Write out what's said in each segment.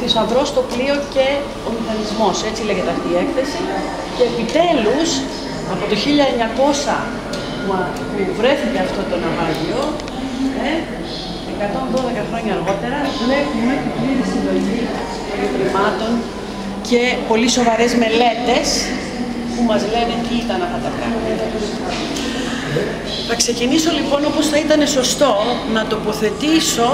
θησαυρός, το πλοίο και ο μηχανισμός, έτσι λέγεται αυτή η έκθεση. Και επιτέλους, από το 1900 που βρέθηκε αυτό το ναυάγιο, 112 χρόνια αργότερα, βλέπουμε την πλήρη συλλογή των ιδρυμάτων και πολύ σοβαρές μελέτες που μας λένε τι ήταν αυτά τα πράγματα. Θα ξεκινήσω λοιπόν, όπως θα ήταν σωστό, να τοποθετήσω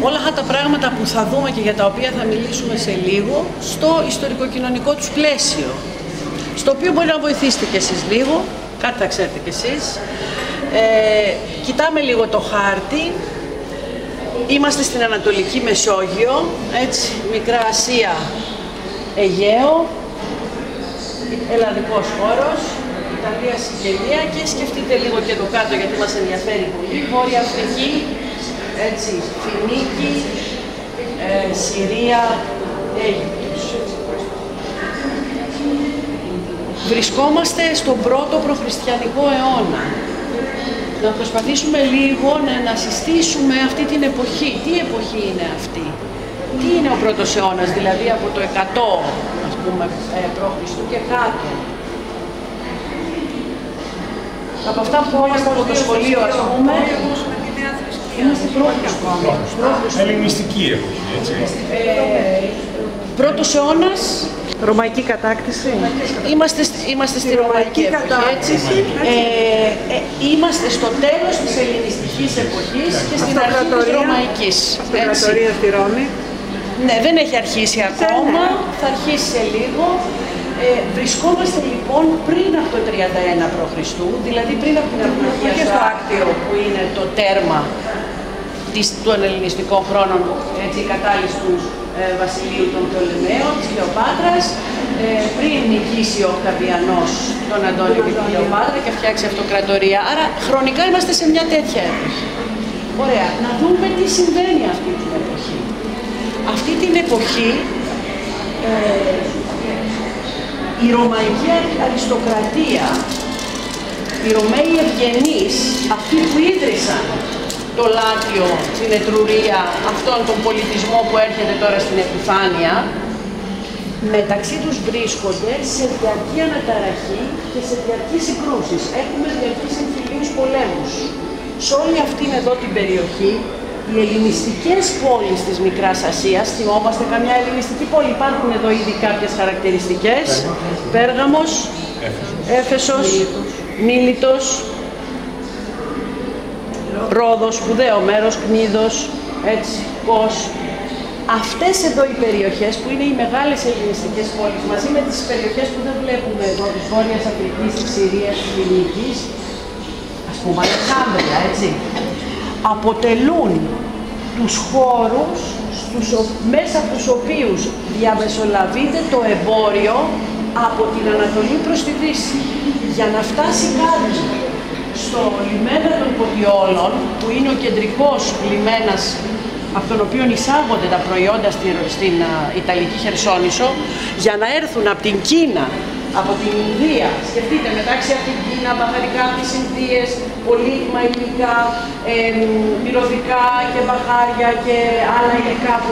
όλα αυτά τα πράγματα που θα δούμε και για τα οποία θα μιλήσουμε σε λίγο στο ιστορικοκοινωνικό τους πλαίσιο, στο οποίο μπορεί να βοηθήσετε κι εσείς λίγο, κάτι θα ξέρετε κι εσείς. Κοιτάμε λίγο το χάρτη. Είμαστε στην Ανατολική Μεσόγειο, έτσι, Μικρά Ασία, Αιγαίο, Ελλαδικός χώρος, Ιταλία, Σικελία και σκεφτείτε λίγο και εδώ κάτω γιατί μας ενδιαφέρει πολύ, Βόρεια Αφρική, έτσι, Φινίκη, Συρία, Αίγυπτος. Βρισκόμαστε στον πρώτο προχριστιανικό αιώνα. Να προσπαθήσουμε λίγο να ανασυστήσουμε αυτή την εποχή. Τι εποχή είναι αυτή? Τι είναι ο πρώτος αιώνας, δηλαδή από το 100 ας πούμε, π.Χ. και κάτω. Από αυτά που είμαστε από το σχολείο, ας πούμε, είμαστε πρώτος. Ελληνιστική εποχή, έτσι. Πρώτος αιώνας. Ρωμαϊκή κατάκτηση. Είμαστε στη Ρωμαϊκή κατάκτηση. Είμαστε στο τέλος της ελληνιστικής εποχής και στην αρχή της Ρωμαϊκής. Αυτοκρατορία στη Ρώμη. Ναι, δεν έχει αρχίσει ακόμα, θα αρχίσει σε λίγο. Βρισκόμαστε λοιπόν πριν από το 31 π.Χ., δηλαδή πριν από την Αρμονία στο Άκτιο, που είναι το τέρμα των ελληνιστικών χρόνων, έτσι, η κατάλυση του βασιλείου των Πτολεμαίων, της Κλεοπάτρας, πριν νικήσει ο Οκταβιανός τον Αντώνιο και την Κλεοπάτρα και φτιάξει αυτοκρατορία. Άρα χρονικά είμαστε σε μια τέτοια εποχή. Ωραία, να δούμε τι συμβαίνει αυτή την εποχή. Αυτή την εποχή η ρωμαϊκή αριστοκρατία, οι Ρωμαίοι ευγενείς, αυτοί που ίδρυσαν το Λάτιο, την Ετρουρία, αυτόν τον πολιτισμό που έρχεται τώρα στην επιφάνεια, μεταξύ τους βρίσκονται σε διαρκή αναταραχή και σε διαρκή συγκρούσεις. Έχουμε διαρκείς εμφυλίους πολέμους. Σε όλη αυτήν εδώ την περιοχή, οι ελληνιστικές πόλεις της Μικράς Ασίας, θυμόμαστε καμιά ελληνιστική πόλη, υπάρχουν εδώ ήδη κάποιες χαρακτηριστικές, Πέργαμος, Έφεσος, Μίλητος, Ρόδος, σπουδαίο μέρος, Κνίδος, έτσι, Κος. Αυτές εδώ οι περιοχές που είναι οι μεγάλες ελληνιστικές πόλεις, μαζί με τις περιοχές που δεν βλέπουμε εδώ, της Βόρειας Αφρικής, της Συρίας, της Φινίκης, ας πούμε Αλεξάνδρεια, έτσι, αποτελούν τους χώρους μέσα από τους οποίους διαμεσολαβείται το εμπόριο από την Ανατολή προς τη Δύση. Για να φτάσει κάτι στο λιμένα των Ποτιόλων, που είναι ο κεντρικός λιμένας από τον οποίο εισάγονται τα προϊόντα στην Ιταλική Χερσόνησο, για να έρθουν από την Κίνα, από την Ινδία, σκεφτείτε, μεταξύ από την Κίνα, μπαχαρικά από τις Ινδίες, πολύτιμα υλικά, μυρωδικά και μπαχάρια και άλλα υλικά από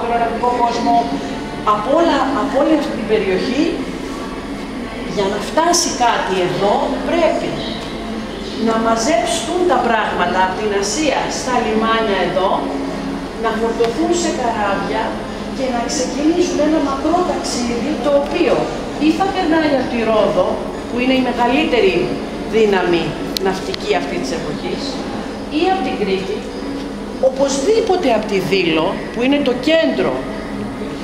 τον αραβικό κόσμο, από όλη αυτή την περιοχή, για να φτάσει κάτι εδώ, πρέπει να μαζέψουν τα πράγματα από την Ασία στα λιμάνια εδώ, να φορτωθούν σε καράβια και να ξεκινήσουν ένα μακρό ταξίδι, το οποίο ή θα περνάει από τη Ρόδο, που είναι η μεγαλύτερη δύναμη ναυτική αυτή της εποχής, ή από την Κρήτη, οπωσδήποτε από τη Δήλο, που είναι το κέντρο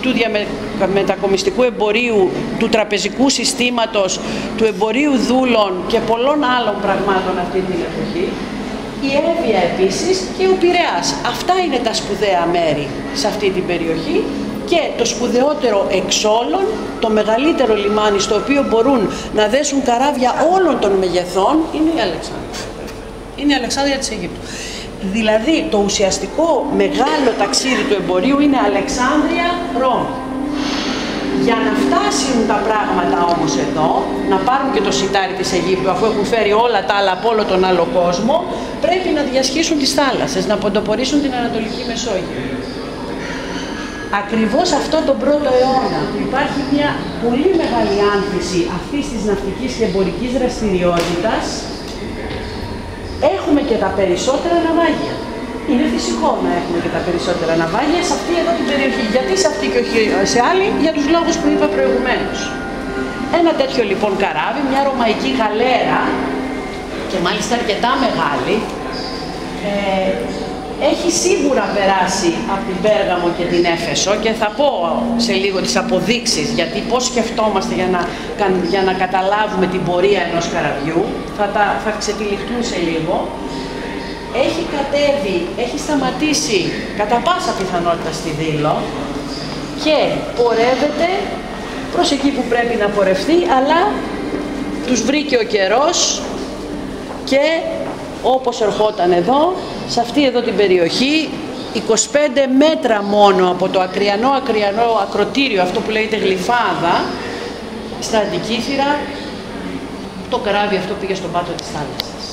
του διαμετακομιστικού εμπορίου, του τραπεζικού συστήματος, του εμπορίου δούλων και πολλών άλλων πραγμάτων αυτή την εποχή, η Εύβοια επίσης και ο Πειραιάς. Αυτά είναι τα σπουδαία μέρη σε αυτή την περιοχή και το σπουδαιότερο εξ όλων, το μεγαλύτερο λιμάνι στο οποίο μπορούν να δέσουν καράβια όλων των μεγεθών, είναι η Αλεξάνδρεια. Είναι η Αλεξάνδρεια της Αιγύπτου. Δηλαδή το ουσιαστικό μεγάλο ταξίδι του εμπορίου είναι Αλεξάνδρεια-Ρώμη. Για να φτάσουν τα πράγματα όμως εδώ, να πάρουν και το σιτάρι της Αιγύπτου, αφού έχουν φέρει όλα τα άλλα από όλο τον άλλο κόσμο, πρέπει να διασχίσουν τις θάλασσες, να ποντοπορήσουν την Ανατολική Μεσόγειο. ακριβώς αυτό τον πρώτο αιώνα, που υπάρχει μια πολύ μεγάλη άνθηση αυτής της ναυτικής και εμπορικής δραστηριότητας, έχουμε και τα περισσότερα ναυάγια. Είναι φυσικό να έχουμε και τα περισσότερα ναυάγια σε αυτή εδώ την περιοχή. Γιατί σε αυτή και όχι σε άλλη, για τους λόγους που είπα προηγουμένως. Ένα τέτοιο λοιπόν καράβι, μια ρωμαϊκή γαλέρα, και μάλιστα αρκετά μεγάλη, έχει σίγουρα περάσει από την Πέργαμο και την Έφεσο, και θα πω σε λίγο τις αποδείξεις, γιατί πώς σκεφτόμαστε για να καταλάβουμε την πορεία ενός καραβιού, θα ξετυλιχτούν σε λίγο. Έχει κατέβει, έχει σταματήσει κατά πάσα πιθανότητα στη Δήλο και πορεύεται προς εκεί που πρέπει να πορευτεί, αλλά τους βρήκε ο καιρός και όπως ερχόταν εδώ, σε αυτή εδώ την περιοχή, 25 μέτρα μόνο από το ακριανό ακροτήριο, αυτό που λέγεται Γλυφάδα, στα Αντικήθυρα, το καράβι αυτό πήγε στον πάτο της θάλασσας.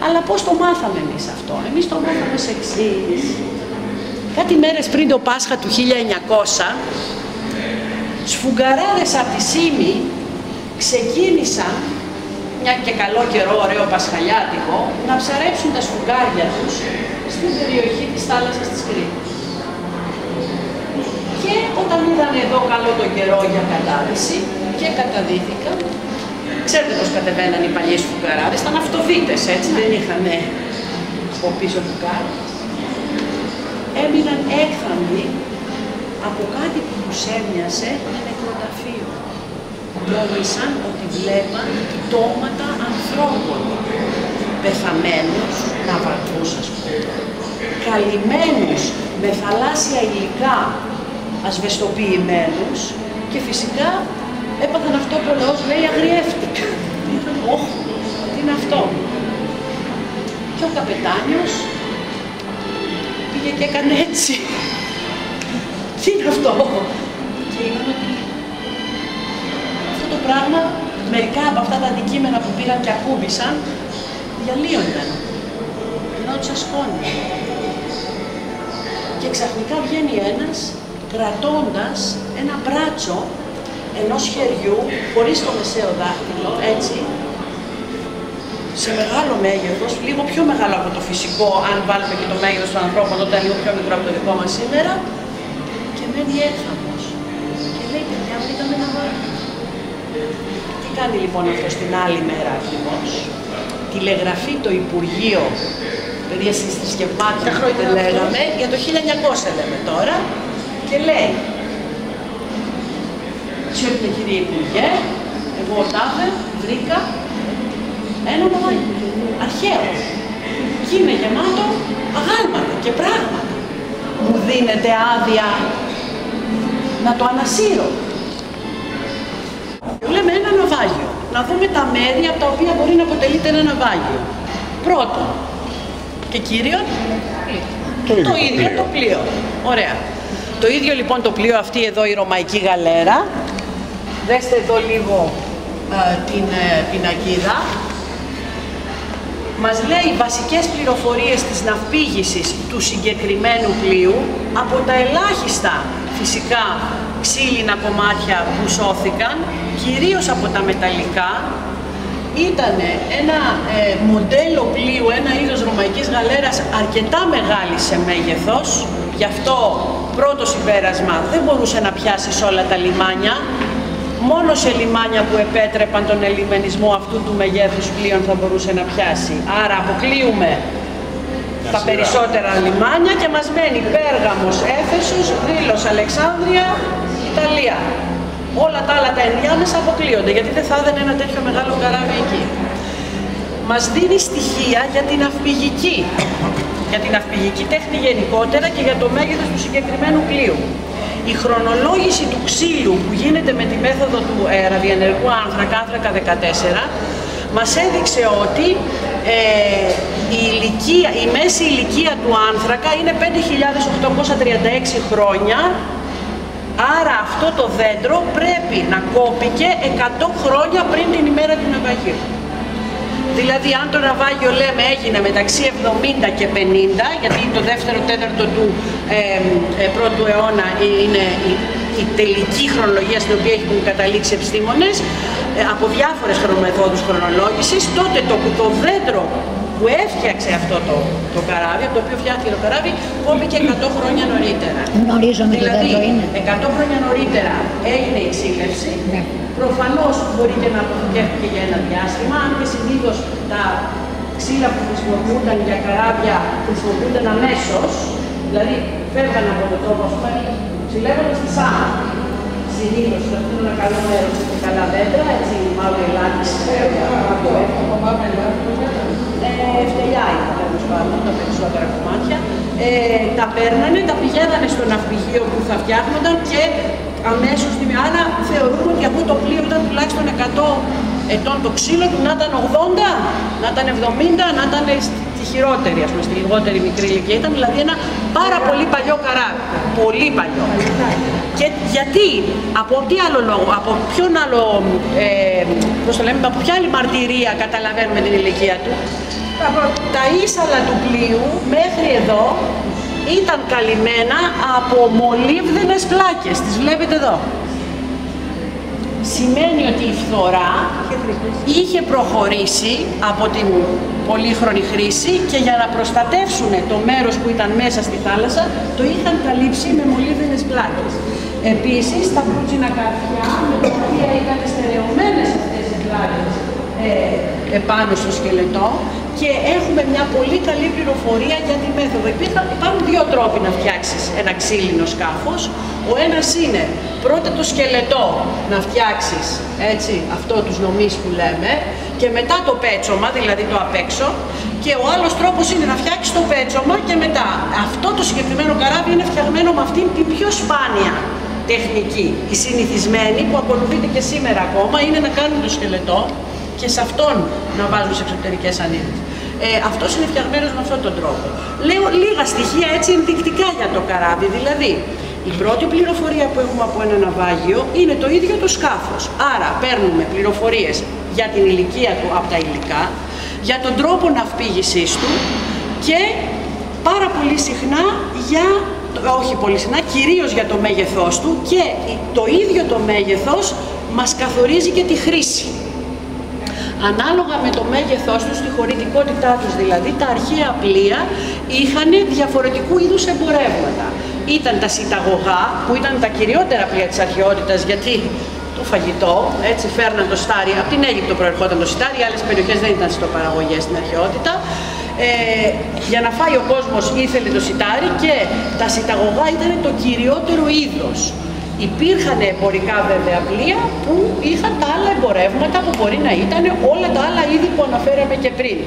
Αλλά πώς το μάθαμε εμείς αυτό? Εμείς το μάθαμε σε εξής. Κάτι μέρες πριν το Πάσχα του 1900, σφουγγαράδες από τη Σύμη ξεκίνησαν, μια και καλό καιρό, ωραίο πασχαλιάτικο, να ψαρέψουν τα σφουγγάρια τους στην περιοχή της θάλασσας της Κρήτης. Και όταν είδαν εδώ καλό το καιρό για κατάδυση και καταδύθηκαν, ξέρετε πώς κατεβαίναν οι παλιοί σφουγγαράδες, ήταν αυτοδίτες, έτσι, δεν είχαν από πίσω μπουκάρι. Έμειναν έκθαμνοι από κάτι που τους έμοιασε με νεκροταφείο. Νόμισαν ότι βλέπαν πτώματα ανθρώπων, πεθαμένους, ναυαγούς ας πούμε, καλυμμένους με θαλάσσια υλικά, ασβεστοποιημένους, και φυσικά έπαθαν αυτό που ο λαός λέει αγριεύτηκα. Όχι, τι είναι αυτό? Και ο καπετάνιος πήγε και έκανε έτσι. Τι είναι αυτό? Και είδαμε ότι αυτό το πράγμα, μερικά από αυτά τα αντικείμενα που πήραν και ακούμπησαν, διαλύονταν. Γινόντουσαν σκόνη. Και ξαφνικά βγαίνει ένας κρατώντας ένα μπράτσο ενός χεριού, χωρίς το μεσαίο δάχτυλο, έτσι, σε μεγάλο μέγεθος, λίγο πιο μεγάλο από το φυσικό, αν βάλουμε και το μέγεθος των ανθρώπων, όταν είναι λίγο πιο μικρό από το δικό μας σήμερα, και μένει έκθαμος. Και λέει, παιδιά, βρήκαμε ένα βάρκο. Τι κάνει λοιπόν αυτό την άλλη μέρα ακριβώς? Τηλεγραφεί το Υπουργείο Παιδείας και Θρησκευμάτων, που λέγαμε, για το 1900 λέμε τώρα, και λέει, «Σιώπητε κύριε Υπουργέ, εγώ ο τάδε βρήκα ένα ναυάγιο, αρχαίο, και είναι γεμάτο αγάλματα και πράγματα. Μου δίνετε άδεια να το ανασύρω?» Λέμε ένα ναυάγιο, να δούμε τα μέρη από τα οποία μπορεί να αποτελείται ένα ναυάγιο. Πρώτον, και κύριον, το ίδιο το πλοίο. Ωραία. Το ίδιο λοιπόν το πλοίο, αυτή εδώ η ρωμαϊκή γαλέρα. Δέστε εδώ λίγο την πινακίδα. Μας λέει βασικές πληροφορίες της ναυπήγησης του συγκεκριμένου πλοίου, από τα ελάχιστα φυσικά ξύλινα κομμάτια που σώθηκαν, κυρίως από τα μεταλλικά. Ήταν ένα μοντέλο πλοίου, ένα είδος ρωμαϊκής γαλέρας αρκετά μεγάλη σε μέγεθος, γι' αυτό πρώτο συμπέρασμα δεν μπορούσε να πιάσει σε όλα τα λιμάνια. Μόνο σε λιμάνια που επέτρεπαν τον ελιμενισμό αυτού του μεγέθους πλοίων θα μπορούσε να πιάσει. Άρα αποκλείουμε τα περισσότερα λιμάνια και μας μένει Πέργαμος, Έφεσος, Δήλος, Αλεξάνδρεια, Ιταλία. Όλα τα άλλα τα ενδιάμεσα αποκλείονται, γιατί δεν θα έδαινε ένα τέτοιο μεγάλο καράβι εκεί. Μας δίνει στοιχεία για την ναυπηγική τέχνη γενικότερα και για το μέγεθος του συγκεκριμένου πλοίου. Η χρονολόγηση του ξύλου που γίνεται με τη μέθοδο του ραδιενεργού άνθρακα 14, μας έδειξε ότι η μέση ηλικία του άνθρακα είναι 5.836 χρόνια, άρα αυτό το δέντρο πρέπει να κόπηκε 100 χρόνια πριν την ημέρα του ναυαγίου. Δηλαδή αν το ναυάγιο λέμε έγινε μεταξύ 70 και 50, γιατί το δεύτερο τέταρτο του πρώτου αιώνα είναι η τελική χρονολογία στην οποία έχουν καταλήξει επιστήμονες, από διάφορες μεθόδους χρονολόγησης, τότε το δέντρο που έφτιαξε αυτό το καράβι, από το οποίο φτιάχτηκε το καράβι, κόπηκε 100 χρόνια νωρίτερα. Γνωρίζουμε τι δηλαδή, δέντρο είναι. 100 χρόνια νωρίτερα έγινε η ξύλευση. Ναι. Προφανώς μπορεί και να αποθηκεύτηκε για ένα διάστημα, αν και συνήθως τα ξύλα που χρησιμοποιούνταν για καράβια χρησιμοποιούνταν αμέσως, δηλαδή φεύγαν από τον τόπο, ας πούμε, ξυλεύοντας τη Σάμα. Συνήθως, αυτό είναι ένα καλό μέρος και καλά δέντρα, έτσι μαύρη ελάτι, φτελιά είναι τέλος πάντων, τα περισσότερα κομμάτια. Τα παίρνανε, τα πηγαίνανε στο ναυπηγείο που θα φτιάχνονταν και αμέσως στην άρα θεωρούμε ότι αυτό το πλοίο ήταν τουλάχιστον 100 ετών το ξύλο του, να ήταν 80, να ήταν 70, να ήταν στη χειρότερη, ας πούμε, στη λιγότερη μικρή ηλικία. Ήταν δηλαδή ένα πάρα πολύ παλιό καράβι. Πολύ παλιό. Και γιατί, από τι άλλο λόγο, από ποιον άλλο, πώς το λέμε, από ποια άλλη μαρτυρία καταλαβαίνουμε την ηλικία του. Από τα ίσαλα του πλοίου μέχρι εδώ ήταν καλυμμένα από μολύβδινες πλάκες. Τις βλέπετε εδώ. Σημαίνει ότι η φθορά είχε προχωρήσει από την πολύχρονη χρήση και για να προστατεύσουν το μέρος που ήταν μέσα στη θάλασσα το είχαν καλύψει με μολύβδινες πλάκες. Επίσης τα προύτσινα καρφιά με τα οποία ήταν στερεωμένες αυτές οι πλάκες επάνω στο σκελετό και έχουμε μια πολύ καλή πληροφορία για τη μέθοδο. Υπάρχουν δύο τρόποι να φτιάξεις ένα ξύλινο σκάφος. Ο ένας είναι πρώτα το σκελετό να φτιάξεις, έτσι, αυτό τους νομείς που λέμε, και μετά το πέτσωμα, δηλαδή το απ' έξω, και ο άλλος τρόπος είναι να φτιάξεις το πέτσωμα και μετά. Αυτό το συγκεκριμένο καράβι είναι φτιαγμένο με αυτήν την πιο σπάνια τεχνική. Η συνηθισμένη που ακολουθείται και σήμερα ακόμα είναι να κάνουν το σκελετό και σε αυτόν να βάζουν σε εξωτερικές ανίδες. Αυτός είναι φτιαγμένος με αυτόν τον τρόπο. Λέω λίγα στοιχεία έτσι ενδεικτικά για το καράβι, δηλαδή η πρώτη πληροφορία που έχουμε από ένα ναυάγιο είναι το ίδιο το σκάφος. Άρα παίρνουμε πληροφορίες για την ηλικία του από τα υλικά, για τον τρόπο ναυπήγησής του και πάρα πολύ συχνά όχι πολύ συχνά, κυρίως για το μέγεθός του, και το ίδιο το μέγεθος μας καθορίζει και τη χρήση. Ανάλογα με το μέγεθός τους, τη χωρητικότητά τους δηλαδή, τα αρχαία πλοία είχαν διαφορετικού είδους εμπορεύματα. Ήταν τα σιταγωγά, που ήταν τα κυριότερα πλοία της αρχαιότητας, γιατί το φαγητό, έτσι, φέρναν το στάρι, από την Αίγυπτο προερχόταν το σιτάρι, άλλες περιοχές δεν ήταν σιτοπαραγωγές στην αρχαιότητα. Για να φάει ο κόσμος ήθελε το σιτάρι και τα σιταγωγά ήταν το κυριότερο είδος. Υπήρχαν εμπορικά βέβαια πλοία που είχαν τα άλλα εμπορεύματα που μπορεί να ήταν όλα τα άλλα είδη που αναφέραμε και πριν.